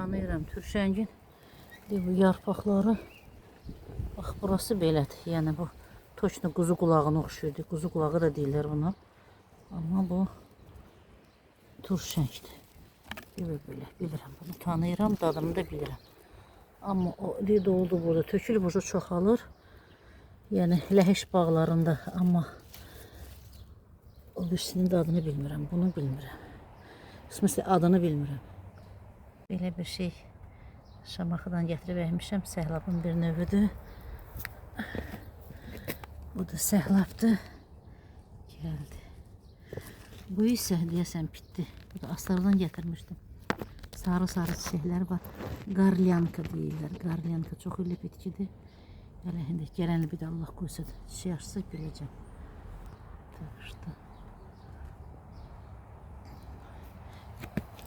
tanıyıram. Türşəngin bu yarpaqları. Bax, burası belədir. Yəni bu точно quzu qulağına oxşuyurdu. Quzu qulağı da deyirlər buna. Amma bu turşəngdir. Belə bilirəm. Bunu tanıyıram, dadını da bilirəm. Amma o lid oldu burada. Tökülüb ucu çoxalır. Yəni ləhəş bağlarında. Amma o birisinin dadını bilmirəm. Bunu bilmirəm. Qısmetse adını bilmirəm. Belə bir şey Şamaxıdan gətirib əkmişəm. Səhlabın bir növüdür. Bu da səhlabdır. Gəldi. Bu isə deyəsən bitdi. Bu da Astardan gətirmişdim. Sarı çiçəkləri var. Qarlyanka deyirlər. Qarlyanka çox illi bitkidir. Hələ indi gələnli bir də Allah qoysa çiçək açsa görəcəm. Taşdı.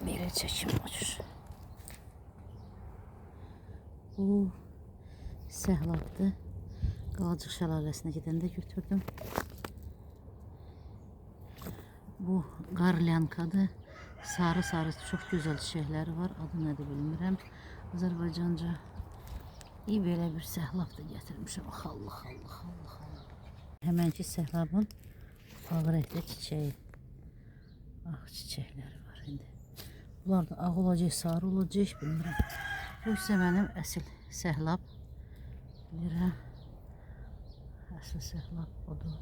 Belə çəkim uçur. Bu səhlabdır. Qalacıq şəlaləsinə gedəndə götürdüm. Bu qarlyankadır. Sarı çox gözəl çiçəkləri var. Adı nədir bilmirəm. Azərbaycanca. İyi belə bir səhlab da gətirmişəm. Allah. Həmənki səhlabın ağ rəngli çiçəyi. Ağ çiçəkləri var indi. Bunlar da ağ olacaq, sarı olacaq bilmirəm. Bu isə mənim əsl səhlab. Bilirəm. Əsl səhlab odur.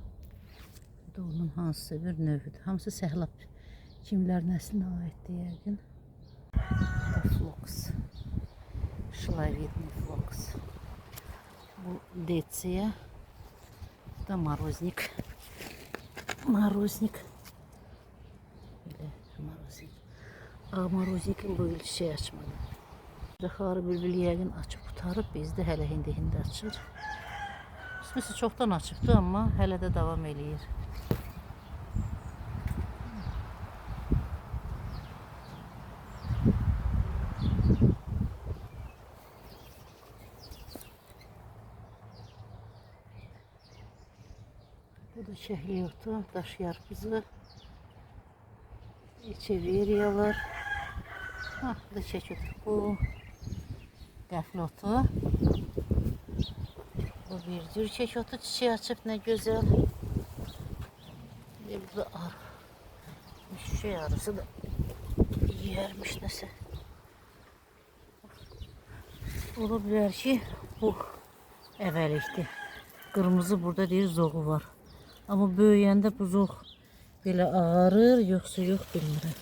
Bu da onun hansısa bir növüdür. Hamısı səhlab. Kimlərin əslinə aiddir yəqin. Bu da floks. Şlavidni floks. Bu detsiya. Bu da maroznik. Maroznik. Belə maroznik. Ağ maroznikin bu il çiçək açmadı. Xarı bülbül yəqin açıb qutarıb. Bizdə hələ hindi açır. Qısmetse çoxdan açıbdı, amma hələ də davam eləyir. Bu da şəhliyotu, daş yarpızı, eçeveriya var. Bu da çəkotu. Bu qəflotu. Bu bir cür çəkotu çiçeği açıb, nə gözəl. Bu da arı. Şey arısı da yiyərmiş nəsə. Ola bilər ki, bu əvəlikdir. Qırmızı burada deyir zoğu var. Amma böyüyəndə bu zoğ belə ağarır, yoxsa yox bilmirəm.